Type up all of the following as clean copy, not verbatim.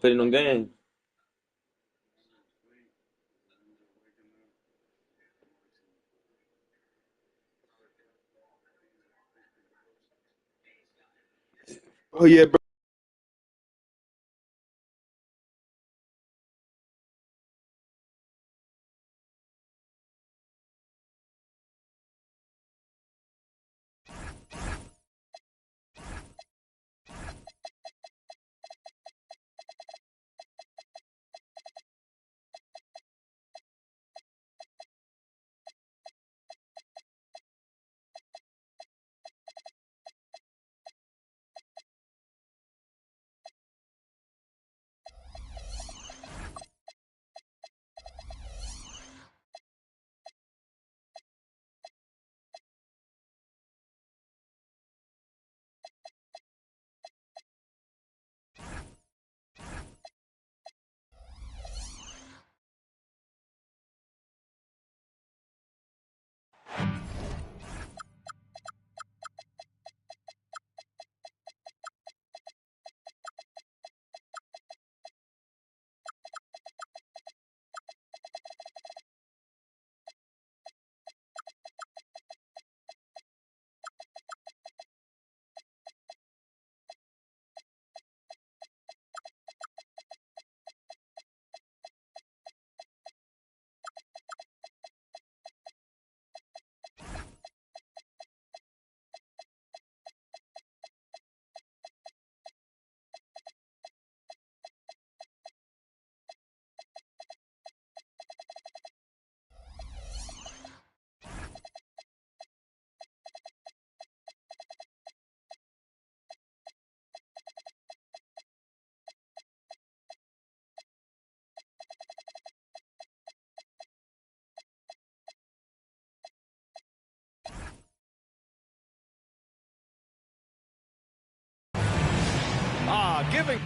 putting on game. Oh yeah, bro. Giving.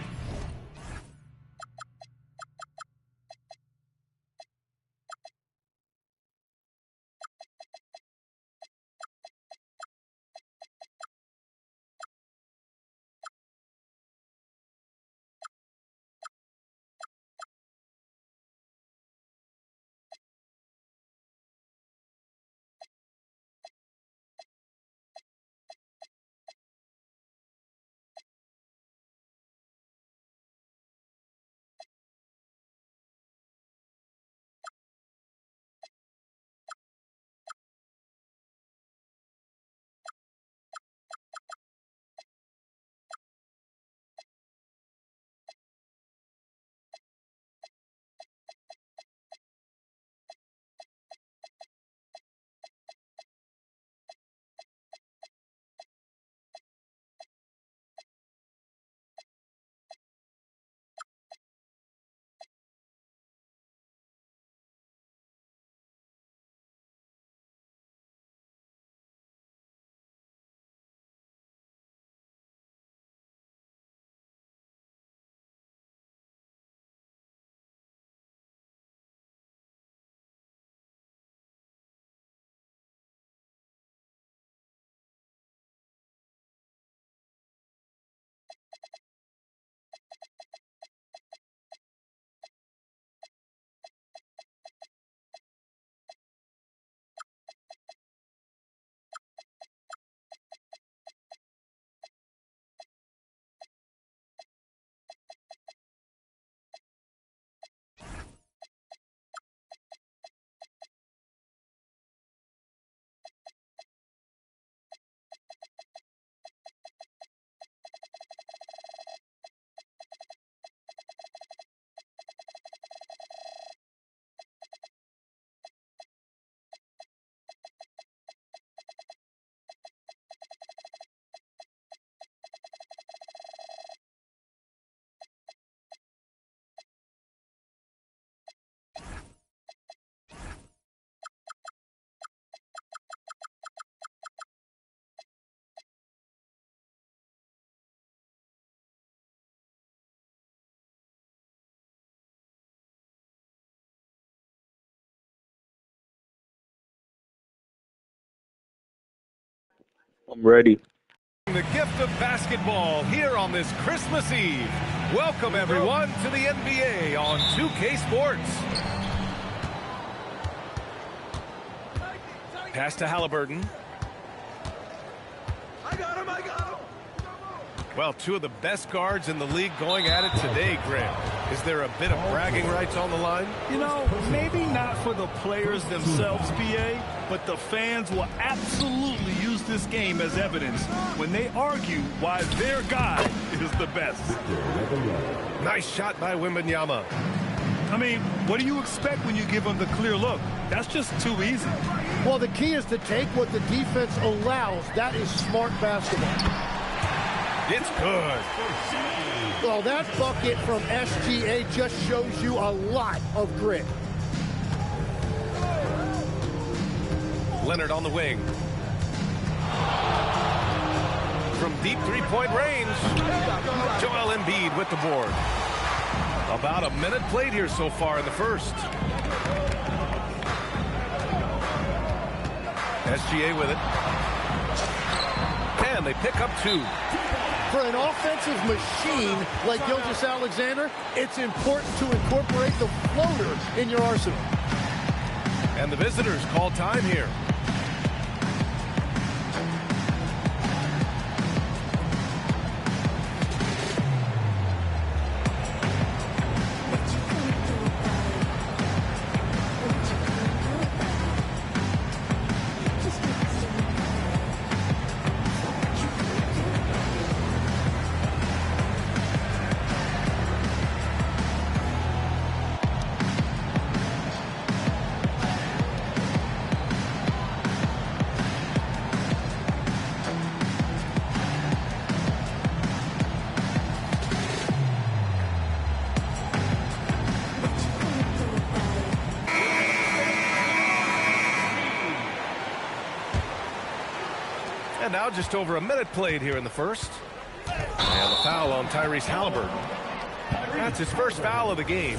I'm ready. The gift of basketball here on this Christmas Eve. Welcome, everyone, to the NBA on 2K Sports. Pass to Halliburton. I got him. Well, two of the best guards in the league going at it today, Graham. Is there a bit of bragging rights on the line? You know, maybe not for the players themselves, PA, but the fans will absolutely use this game as evidence when they argue why their guy is the best. Nice shot by Wembanyama. I mean, what do you expect when you give them the clear look? That's just too easy. Well, the key is to take what the defense allows. That is smart basketball. It's good. Well, that bucket from SGA just shows you a lot of grit. Leonard on the wing. From deep three-point range, Joel Embiid with the board. About a minute played here so far in the first. SGA with it. And they pick up two. For an offensive machine like Gilgeous-Alexander, it's important to incorporate the floater in your arsenal. And the visitors call time here. And now just over a minute played here in the first. And the foul on Tyrese Halliburton. That's his first foul of the game.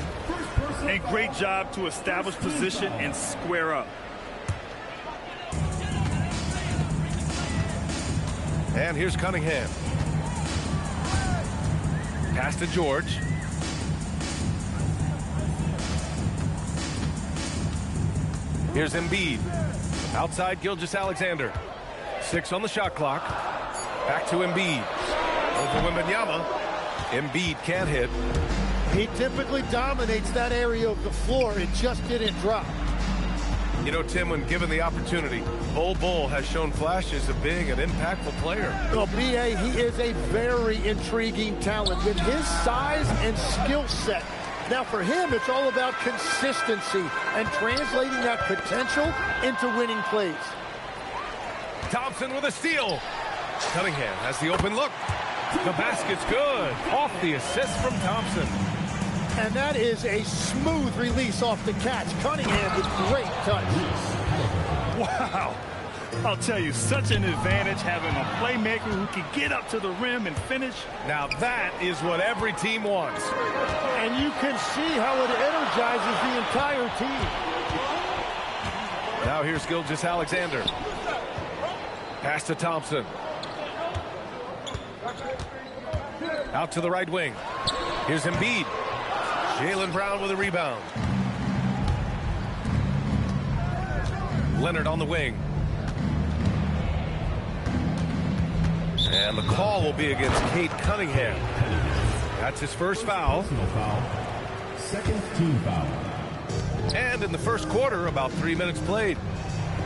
And great job to establish position and square up. And here's Cunningham. Pass to George. Here's Embiid. Outside Gilgeous-Alexander. 6 on the shot clock. Back to Embiid. Over Wembanyama. Embiid can't hit. He typically dominates that area of the floor. It just didn't drop. You know, Tim, when given the opportunity, Bol Bol has shown flashes of being an impactful player. Well, B.A., he is a very intriguing talent with his size and skill set. Now, for him, it's all about consistency and translating that potential into winning plays. Thompson with a steal. Cunningham has the open look. The basket's good. Off the assist from Thompson. And that is a smooth release off the catch. Cunningham with great touch. Wow. I'll tell you, such an advantage having a playmaker who can get up to the rim and finish. Now that is what every team wants. And you can see how it energizes the entire team. Now here's Gilgeous-Alexander. Pass to Thompson. Out to the right wing. Here's Embiid. Jaylen Brown with a rebound. Leonard on the wing. And the call will be against Cade Cunningham. That's his first foul. Second team foul. And in the first quarter, about 3 minutes played.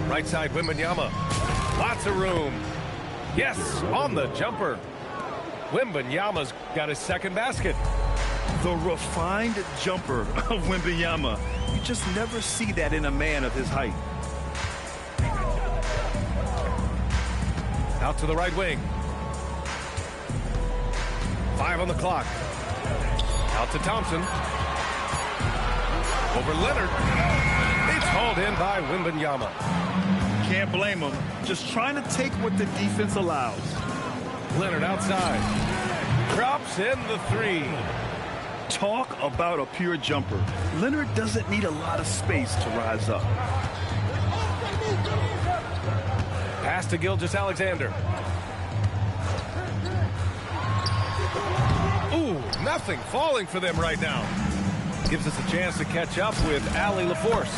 Right side, Wembanyama. Lots of room. Yes, on the jumper. Wembanyama's got his second basket. The refined jumper of Wembanyama. You just never see that in a man of his height. Out to the right wing. 5 on the clock. Out to Thompson. Over Leonard. It's hauled in by Wembanyama. Can't blame him. Just trying to take what the defense allows. Leonard outside. Drops in the three. Talk about a pure jumper. Leonard doesn't need a lot of space to rise up. Pass to Gilgeous-Alexander. Ooh, nothing falling for them right now. Gives us a chance to catch up with Allie LaForce.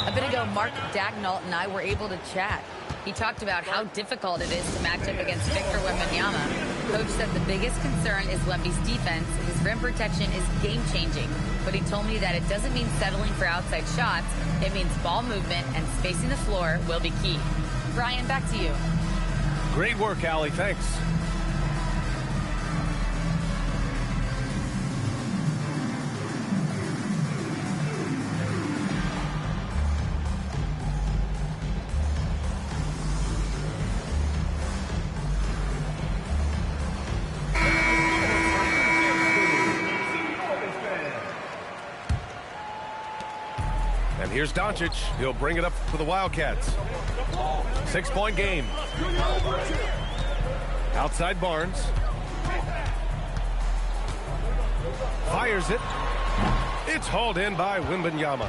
A bit ago, Mark Dagnall and I were able to chat. He talked about how difficult it is to match up against Victor Wembanyama. Coach said the biggest concern is Wemby's defense. His rim protection is game-changing. But he told me that it doesn't mean settling for outside shots. It means ball movement and spacing the floor will be key. Brian, back to you. Great work, Allie. Thanks. And here's Doncic. He'll bring it up for the Wildcats. 6-point game. Outside Barnes. Fires it. It's hauled in by Wembanyama.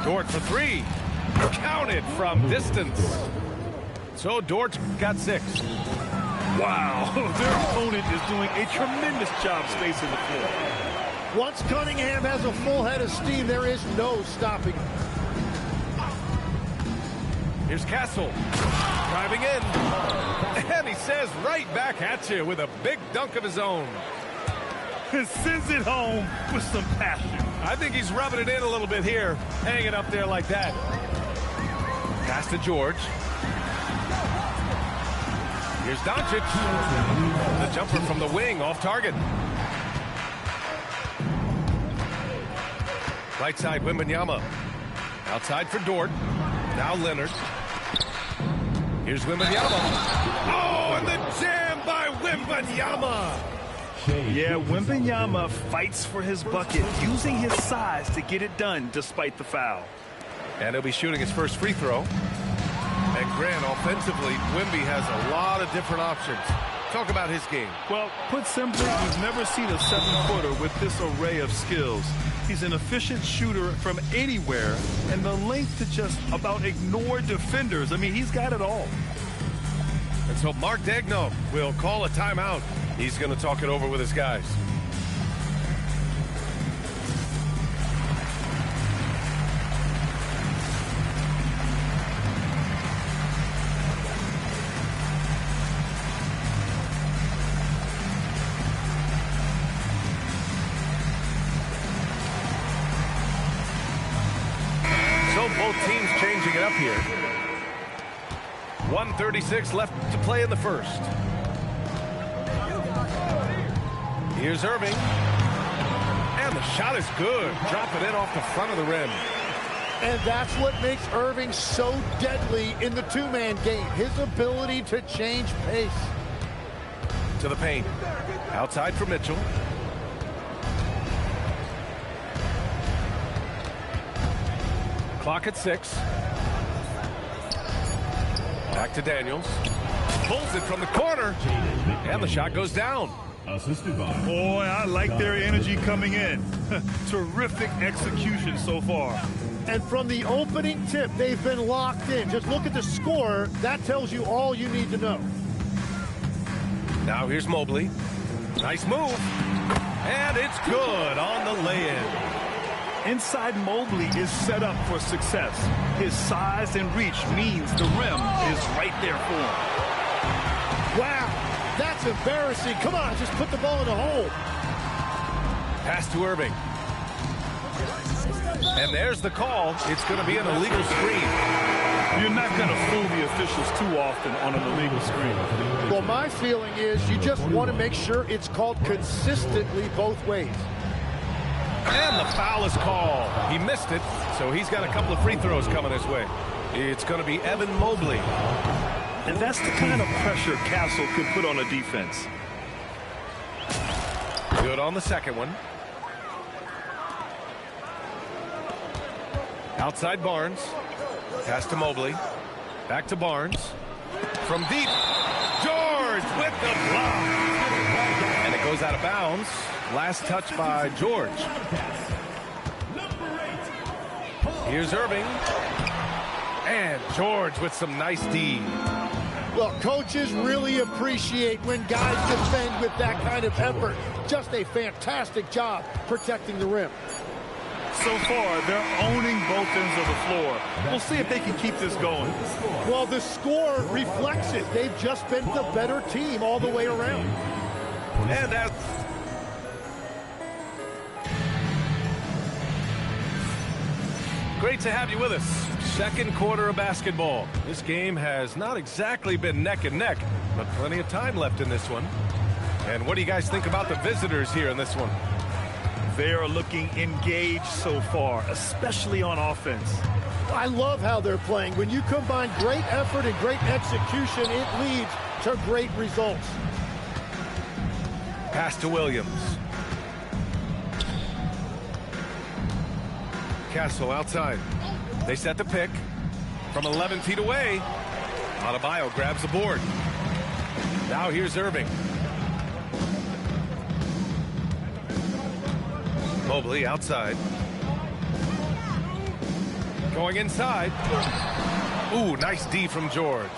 Dort for three. Counted from distance. So Dort got 6. Wow, their opponent is doing a tremendous job spacing the floor. Once Cunningham has a full head of steam, there is no stopping him. Here's Castle. Driving in. And he says right back at you with a big dunk of his own. Sends it home with some passion. I think he's rubbing it in a little bit here. Hanging up there like that. Pass to George. Here's Doncic. The jumper from the wing off target. Right side, Wembanyama. Outside for Dort. Now Leonard. Here's Wembanyama. Oh, and the jam by Wembanyama. Yeah, Wembanyama fights for his bucket, using his size to get it done despite the foul. And he'll be shooting his first free throw. And Grant, offensively, Wemby has a lot of different options. Talk about his game. Well, put simply, we've never seen a 7-footer with this array of skills. He's an efficient shooter from anywhere, and the length to just about ignore defenders. I mean, he's got it all. And so Mark Daigneault will call a timeout. He's going to talk it over with his guys. Both teams changing it up here. 1:36 left to play in the first. Here's Irving. And the shot is good. Drop it in off the front of the rim. And that's what makes Irving so deadly in the two-man game. His ability to change pace. To the paint. Outside for Mitchell. Clock at 6. Back to Daniels. Pulls it from the corner. And the shot goes down. Boy, I like their energy coming in. Terrific execution so far. And from the opening tip, they've been locked in. Just look at the score. That tells you all you need to know. Now here's Mobley. Nice move. And it's good on the lay-in. Inside Mobley is set up for success. His size and reach means the rim is right there for him. Wow, that's embarrassing. Come on, just put the ball in the hole. Pass to Irving. And there's the call. It's going to be an illegal screen. You're not going to fool the officials too often on an illegal screen. Well, my feeling is you just want to make sure it's called consistently both ways. And the foul is called. He missed it, so he's got a couple of free throws coming his way. It's going to be Evan Mobley. And that's the kind of pressure Castle could put on a defense. Good on the second one. Outside Barnes. Pass to Mobley. Back to Barnes. From deep. George with the block. And it goes out of bounds. Last touch by George. Here's Irving. And George with some nice D. Well, coaches really appreciate when guys defend with that kind of effort. Just a fantastic job protecting the rim. So far, they're owning both ends of the floor. We'll see if they can keep this going. Well, the score reflects it. They've just been the better team all the way around. And that's... Great to have you with us. Second quarter of basketball. This game has not exactly been neck and neck, but plenty of time left in this one. And what do you guys think about the visitors here in this one? They are looking engaged so far, especially on offense. I love how they're playing. When you combine great effort and great execution, it leads to great results. Pass to Williams. Castle outside. They set the pick from 11 feet away. Adebayo grabs the board. Now here's Irving. Mobley outside. Going inside. Ooh, nice D from George.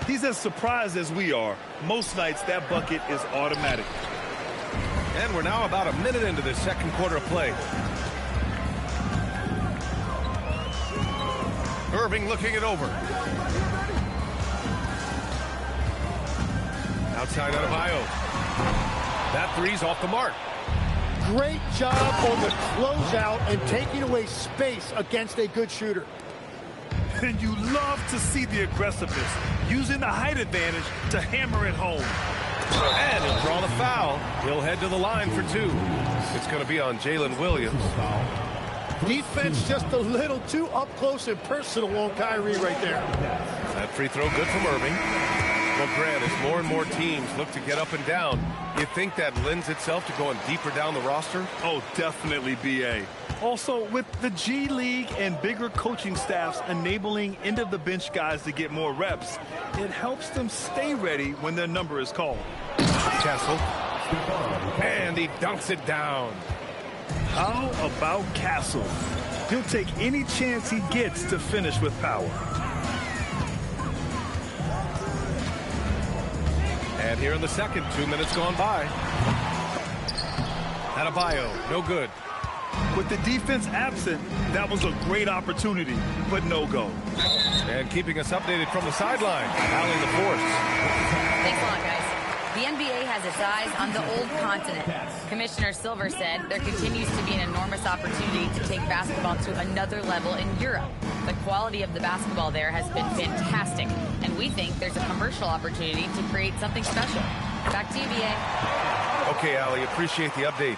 He's as surprised as we are. Most nights, that bucket is automatic. And we're now about a minute into the second quarter of play. Irving looking it over. Outside Adebayo. That three's off the mark. Great job on the closeout and taking away space against a good shooter. And you love to see the aggressiveness, using the height advantage to hammer it home. And he'll draw the foul. He'll head to the line for two. It's going to be on Jalen Williams. Defense just a little too up close and personal on Kyrie right there. That free throw good from Irving. Well, Grant, as more and more teams look to get up and down, you think that lends itself to going deeper down the roster? Oh, definitely, B.A. Also, with the G League and bigger coaching staffs enabling end-of-the-bench guys to get more reps, it helps them stay ready when their number is called. Castle. And he dunks it down. How about Castle? He'll take any chance he gets to finish with power. And here in the second, 2 minutes gone by. Adebayo, no good. With the defense absent, that was a great opportunity, but no go. And keeping us updated from the sideline, Allie LaForce. Thanks a lot, guys. The NBA has its eyes on the old continent. Commissioner Silver said there continues to be an enormous opportunity to take basketball to another level in Europe. The quality of the basketball there has been fantastic, and we think there's a commercial opportunity to create something special. Back to you, B.A. Okay, Allie, appreciate the update.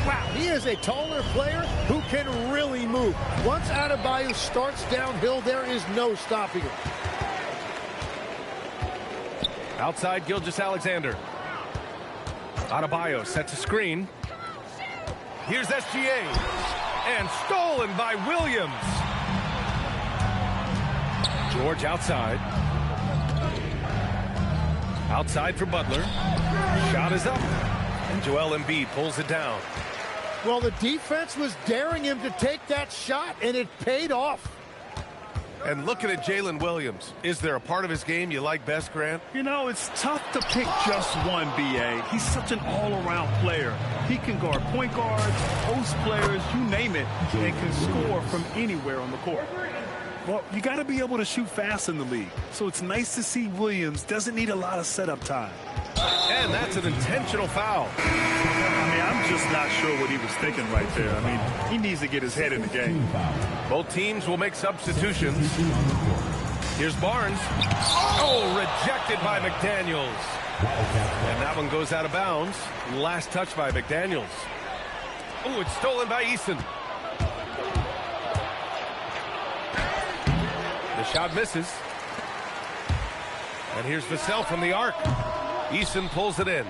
Wow, he is a taller player who can really move. Once Adebayo starts downhill, there is no stopping him. Outside, Gilgeous-Alexander. Adebayo sets a screen. Here's SGA. And stolen by Williams. George outside. Outside for Butler. Shot is up. And Joel Embiid pulls it down. Well, the defense was daring him to take that shot, and it paid off. And looking at Jalen Williams, is there a part of his game you like best, Grant? You know, it's tough to pick just one, B.A. He's such an all-around player. He can guard point guards, post players, you name it, and can score from anywhere on the court. Well, you got to be able to shoot fast in the league, so it's nice to see Williams doesn't need a lot of setup time. And that's an intentional foul. I mean, I'm just not sure what he was thinking right there. I mean, he needs to get his head in the game. Both teams will make substitutions. Here's Barnes. Oh, rejected by McDaniels. And that one goes out of bounds. Last touch by McDaniels. Oh, it's stolen by Eason. The shot misses. And here's Vassell from the arc. Eason pulls it in.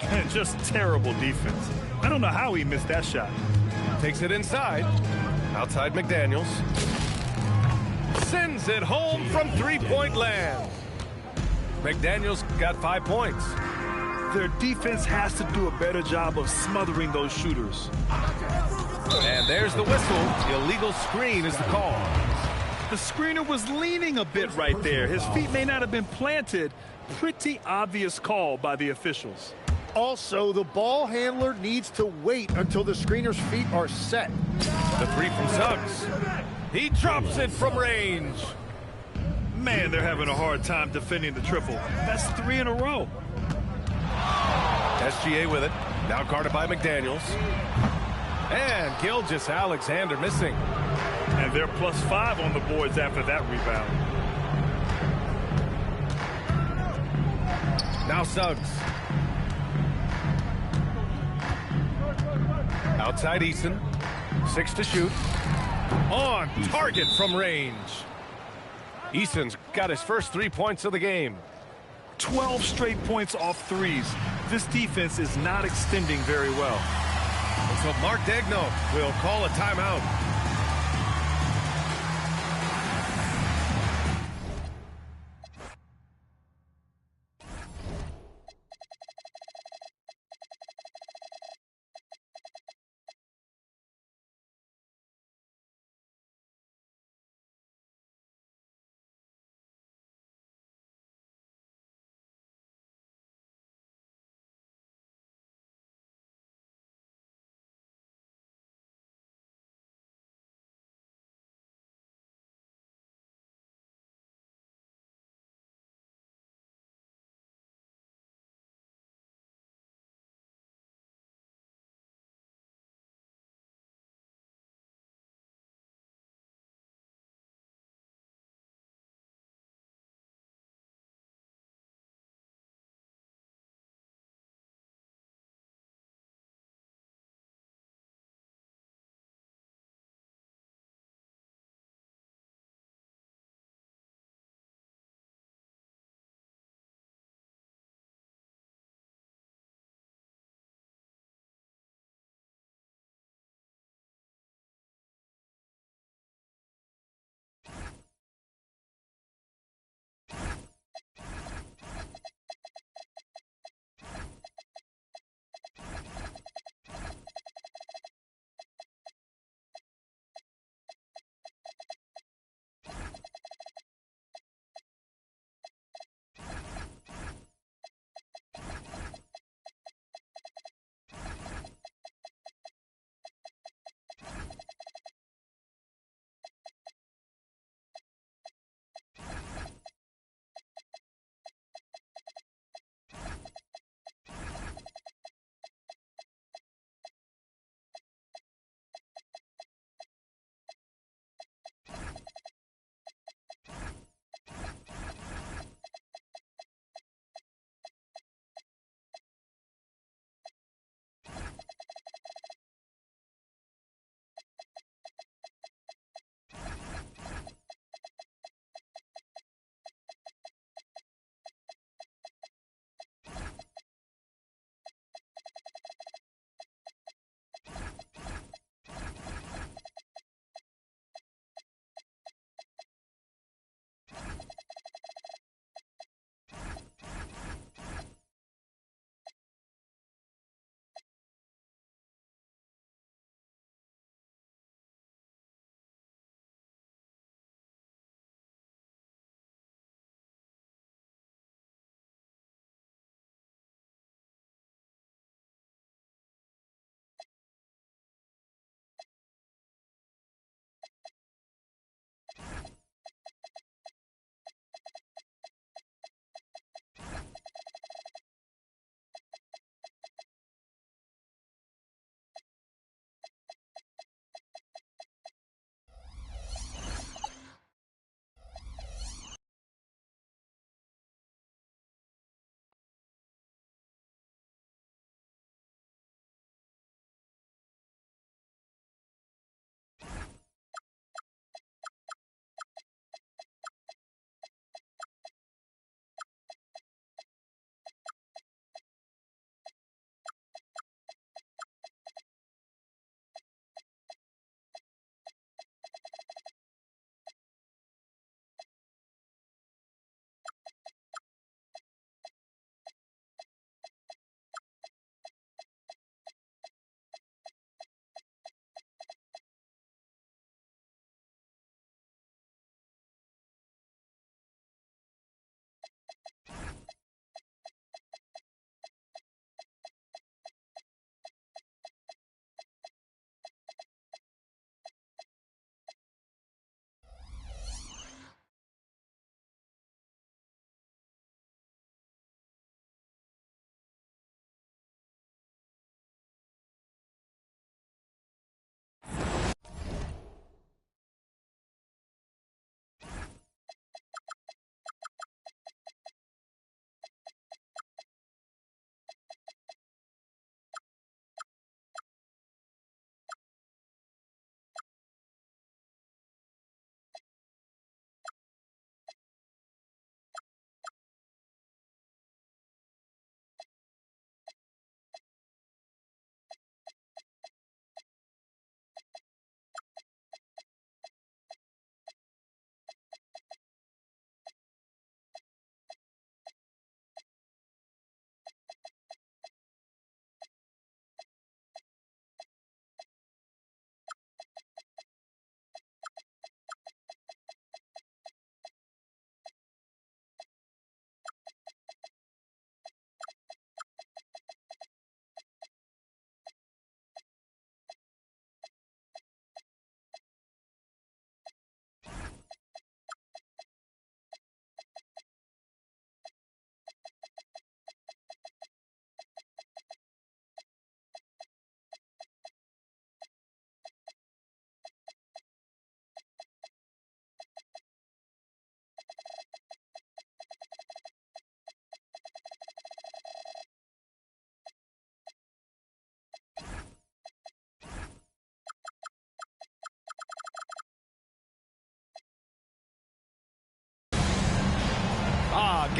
And just terrible defense. I don't know how he missed that shot. Takes it inside. Outside McDaniels. Sends it home from three-point land. McDaniels got 5 points. Their defense has to do a better job of smothering those shooters. And there's the whistle. Illegal screen is the call. The screener was leaning a bit right there. His feet may not have been planted. Pretty obvious call by the officials. Also, the ball handler needs to wait until the screener's feet are set. The three from Suggs. He drops it from range. Man, they're having a hard time defending the triple. That's 3 in a row. SGA with it. Now guarded by McDaniels. And Gilgeous-Alexander missing. And they're +5 on the boards after that rebound. Now Suggs. Outside Eason. 6 to shoot. On target from range. Eason's got his first 3 points of the game. 12 straight points off threes. This defense is not extending very well. So Mark Daigneault will call a timeout.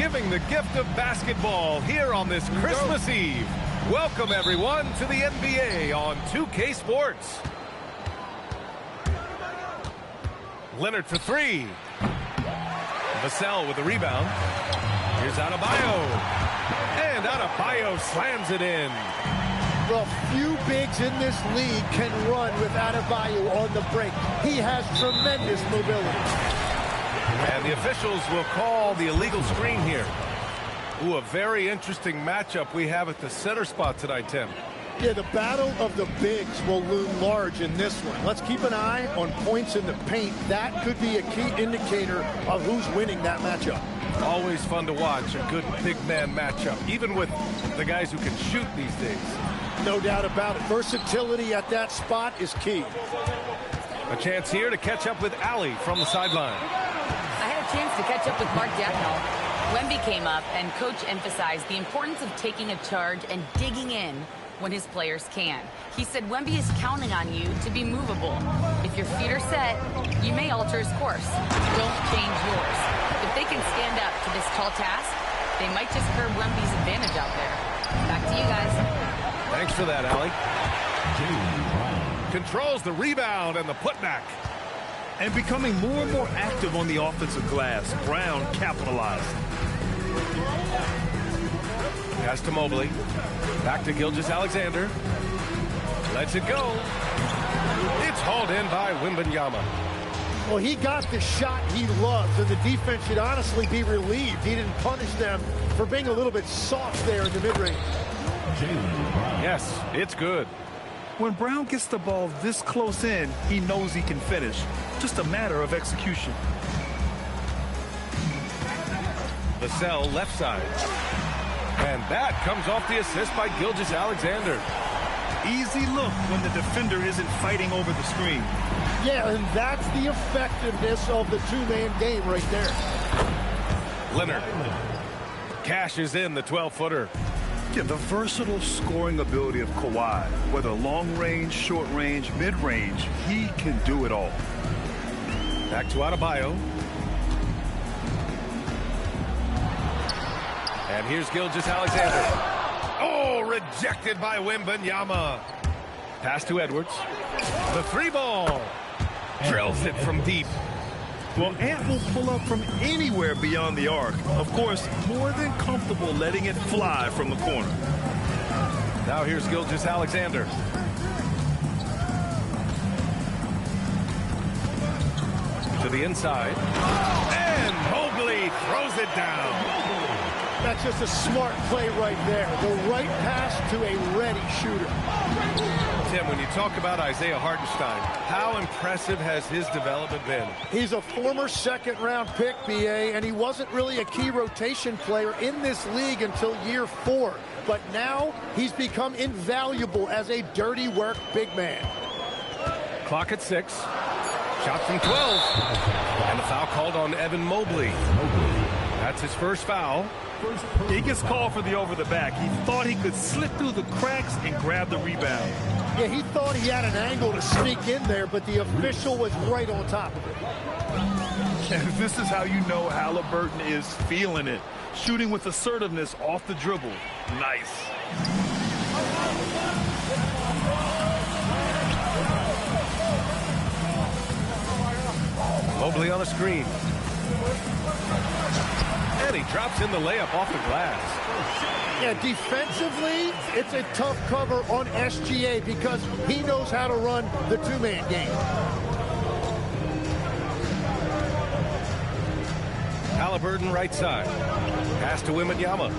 giving the gift of basketball here on this Christmas Eve. Welcome, everyone, to the NBA on 2K Sports. Leonard for three. Vassell with the rebound. Here's Adebayo. And Adebayo slams it in. Well, few bigs in this league can run with Adebayo on the break. He has tremendous mobility. And the officials will call the illegal screen here. Ooh, a very interesting matchup we have at the center spot tonight, Tim. Yeah, the battle of the bigs will loom large in this one. Let's keep an eye on points in the paint. That could be a key indicator of who's winning that matchup. Always fun to watch a good big man matchup, even with the guys who can shoot these days. No doubt about it. Versatility at that spot is key. A chance here to catch up with Allie from the sideline. I had a chance to catch up with Mark Dagnall. Wemby came up, and Coach emphasized the importance of taking a charge and digging in when his players can. He said Wemby is counting on you to be movable. If your feet are set, you may alter his course. Don't change yours. If they can stand up to this tall task, they might just curb Wemby's advantage out there. Back to you guys. Thanks for that, Allie. Controls the rebound and the putback. And becoming more and more active on the offensive glass. Brown capitalized. Pass to Mobley. Back to Gilgeous-Alexander. Lets it go. It's hauled in by Wembanyama. Well, he got the shot he loves, and the defense should honestly be relieved. He didn't punish them for being a little bit soft there in the mid-range. Yes, it's good. When Brown gets the ball this close in, he knows he can finish. Just a matter of execution. Vassell left side. And that comes off the assist by Gilgeous-Alexander. Easy look when the defender isn't fighting over the screen. Yeah, and that's the effectiveness of the two-man game right there. Leonard cashes in the 12-footer. Yeah, the versatile scoring ability of Kawhi, whether long range, short range, mid range, he can do it all. Back to Adebayo. And here's Gilgeous-Alexander. Oh, rejected by Wembanyama. Pass to Edwards. The three ball. Drills it from deep. Well, Ant will pull up from anywhere beyond the arc. Of course, more than comfortable letting it fly from the corner. Now here's Gilgeous-Alexander. To the inside. And Mobley throws it down. That's just a smart play right there. The right pass to a ready shooter. Tim, when you talk about Isaiah Hartenstein, how impressive has his development been? He's a former second-round pick, BA, and he wasn't really a key rotation player in this league until year 4. But now he's become invaluable as a dirty work big man. Clock at 6. Shot from 12. And a foul called on Evan Mobley. That's his first foul. He gets called for the over the back. He thought he could slip through the cracks and grab the rebound. Yeah, he thought he had an angle to sneak in there, but the official was right on top of it. And this is how you know Halliburton is feeling it. Shooting with assertiveness off the dribble. Nice. Mobley on a screen. And he drops in the layup off the glass. Yeah, defensively, it's a tough cover on SGA because he knows how to run the two-man game. Halliburton right side. Pass to Wembanyama.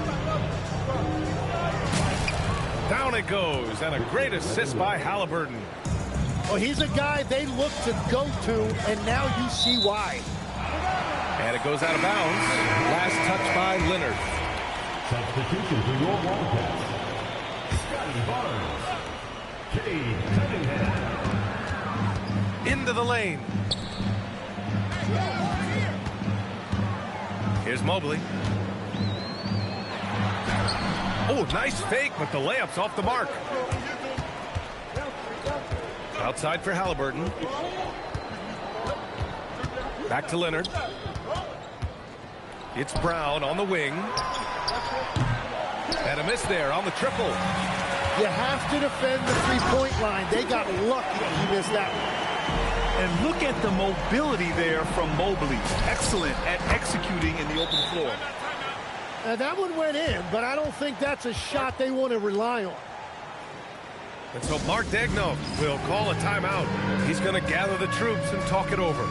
Down it goes, and a great assist by Halliburton. Well, he's a guy they look to go to, and now you see why. And it goes out of bounds. Last touch by Leonard. Substitution for your Wildcats. Scotty Barnes. Cade Cunningham. Into the lane. Here's Mobley. Oh, nice fake, but the layup's off the mark. Outside for Halliburton. Back to Leonard. It's Brown on the wing. And a miss there on the triple. You have to defend the three-point line. They got lucky he missed that one. And look at the mobility there from Mobley. Excellent at executing in the open floor. That one went in, but I don't think that's a shot they want to rely on. And so Mark Daigneault will call a timeout. He's going to gather the troops and talk it over.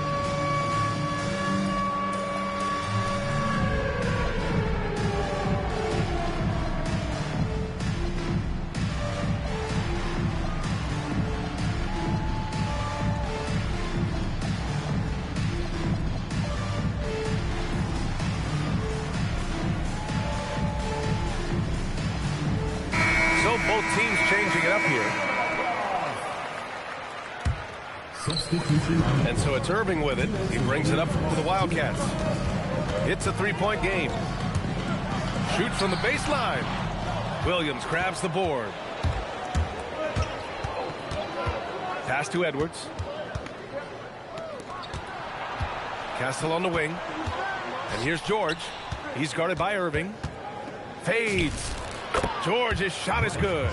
Both teams changing it up here. And so it's Irving with it. He brings it up to the Wildcats. It's a three-point game. Shoot from the baseline. Williams grabs the board. Pass to Edwards. Castle on the wing. And here's George. He's guarded by Irving. Fades. George's shot is good.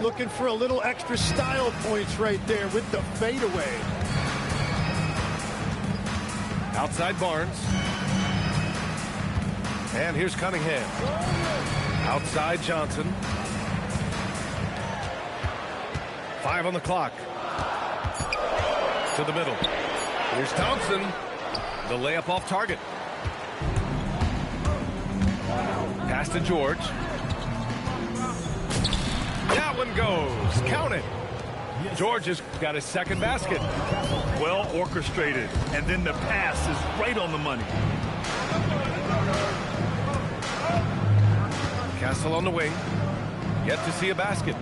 Looking for a little extra style points right there with the fadeaway. Outside Barnes. And here's Cunningham. Outside Johnson. 5 on the clock. To the middle. Here's Thompson. The layup off target. Pass to George. That one goes. Count it. George has got his second basket. Well orchestrated. And then the pass is right on the money. Castle on the wing. Yet to see a basket.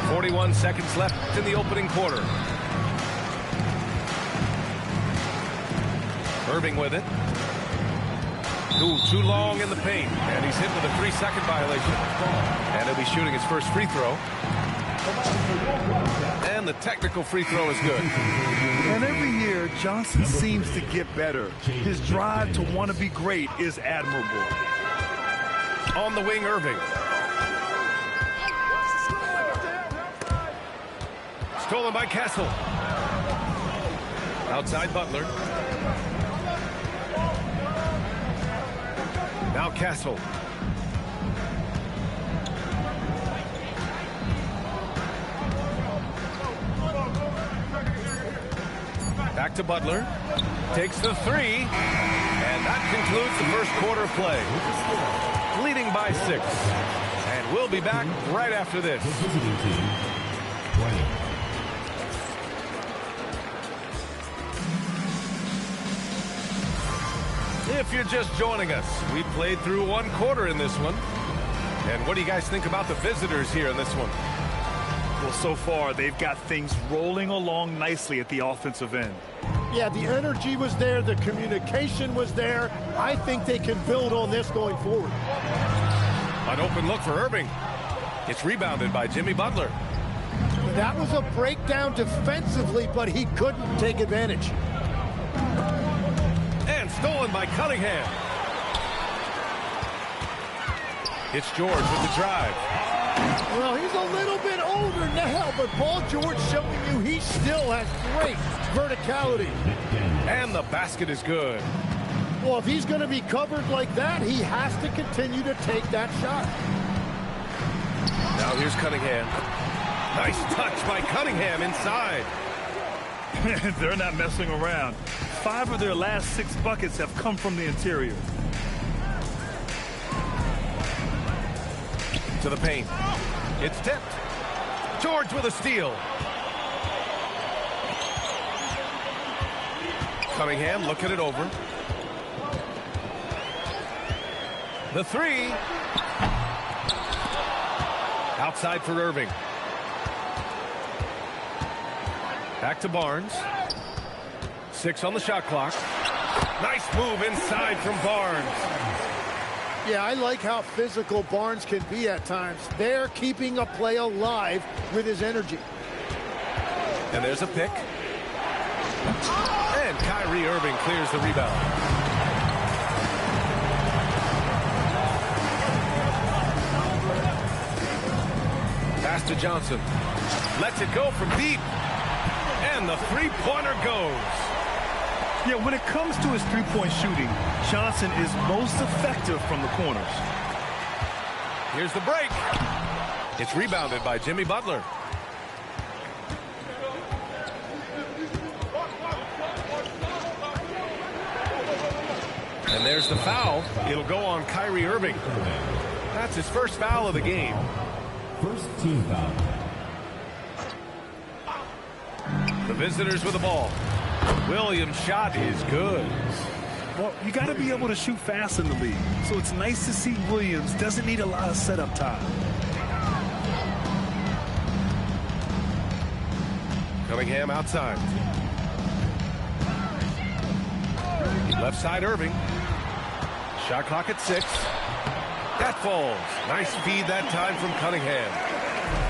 41 seconds left in the opening quarter. Irving with it. Too long in the paint. And he's hit with a 3-second violation. And he'll be shooting his first free throw. And the technical free throw is good. And every year, Johnson seems to get better. His drive to want to be great is admirable. On the wing, Irving. Stolen by Castle. Outside Butler. Now Castle. Back to Butler. Takes the 3. And that concludes the first quarter of play. Leading by 6. And we'll be back right after this. If you're just joining us, we played through one quarter in this one. And what do you guys think about the visitors here in this one? Well, so far, they've got things rolling along nicely at the offensive end. Yeah, the energy was there. The communication was there. I think they can build on this going forward. An open look for Irving. It's rebounded by Jimmy Butler. That was a breakdown defensively, but he couldn't take advantage. And stolen by Cunningham. It's George with the drive. Well, he's a little bit older now, but Paul George showing you he still has great verticality. And the basket is good. Well, if he's going to be covered like that, he has to continue to take that shot. Now here's Cunningham. Nice touch by Cunningham inside. They're not messing around. 5 of their last 6 buckets have come from the interior. To the paint. It's tipped. George with a steal. Cunningham looking it over. The 3. Outside for Irving. Back to Barnes. 6 on the shot clock. Nice move inside from Barnes. Yeah, I like how physical Barnes can be at times. They're keeping a play alive with his energy. And there's a pick. And Kyrie Irving clears the rebound. Pass to Johnson. Lets it go from deep. And the three-pointer goes. Yeah, when it comes to his three-point shooting, Johnson is most effective from the corners. Here's the break. It's rebounded by Jimmy Butler. And there's the foul. It'll go on Kyrie Irving. That's his first foul of the game. First team foul. The visitors with the ball. Williams' shot is good. Well, you got to be able to shoot fast in the league. So it's nice to see Williams doesn't need a lot of setup time. Cunningham outside. Left side Irving. Shot clock at 6. That falls. Nice feed that time from Cunningham.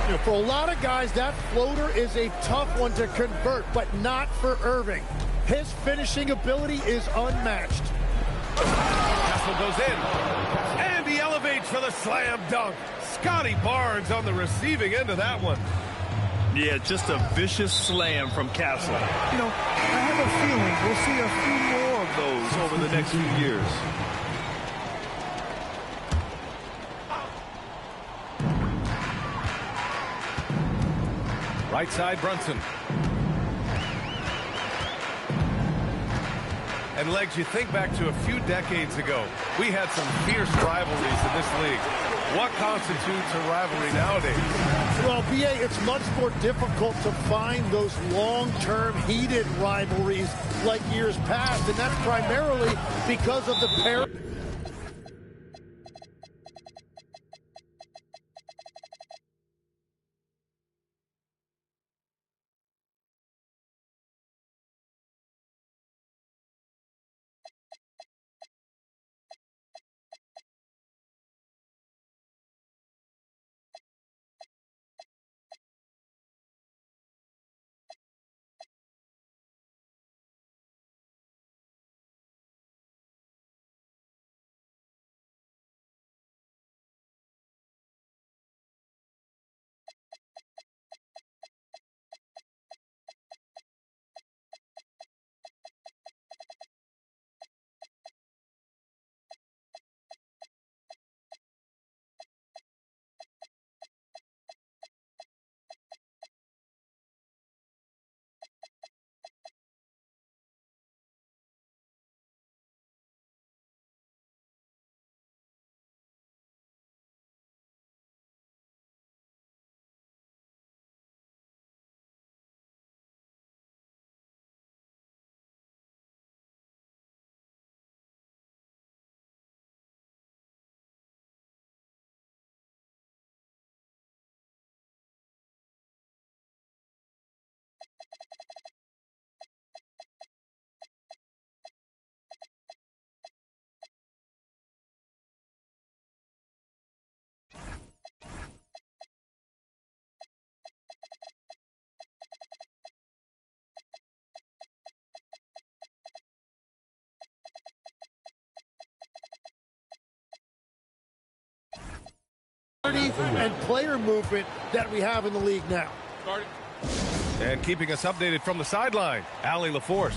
You know, for a lot of guys, that floater is a tough one to convert, but not for Irving. His finishing ability is unmatched. Castle goes in. And he elevates for the slam dunk. Scotty Barnes on the receiving end of that one. Yeah, just a vicious slam from Castle. You know, I have a feeling we'll see a few more of those over the next few years. Right side, Brunson. And, Legs, you think back to a few decades ago, we had some fierce rivalries in this league. What constitutes a rivalry nowadays? Well, B.A., it's much more difficult to find those long-term heated rivalries like years past, and that's primarily because of the pair. And player movement that we have in the league now. And keeping us updated from the sideline, Allie LaForce.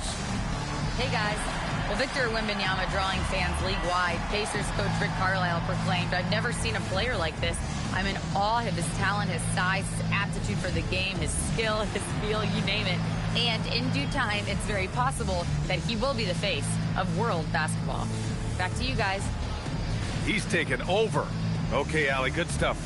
Hey, guys. Well, Victor Wembanyama drawing fans league-wide. Pacers coach Rick Carlisle proclaimed, "I've never seen a player like this. I'm in awe of his talent, his size, his aptitude for the game, his skill, his feel, you name it. And in due time, it's very possible that he will be the face of world basketball." Back to you guys. He's taken over. Okay, Allie, good stuff.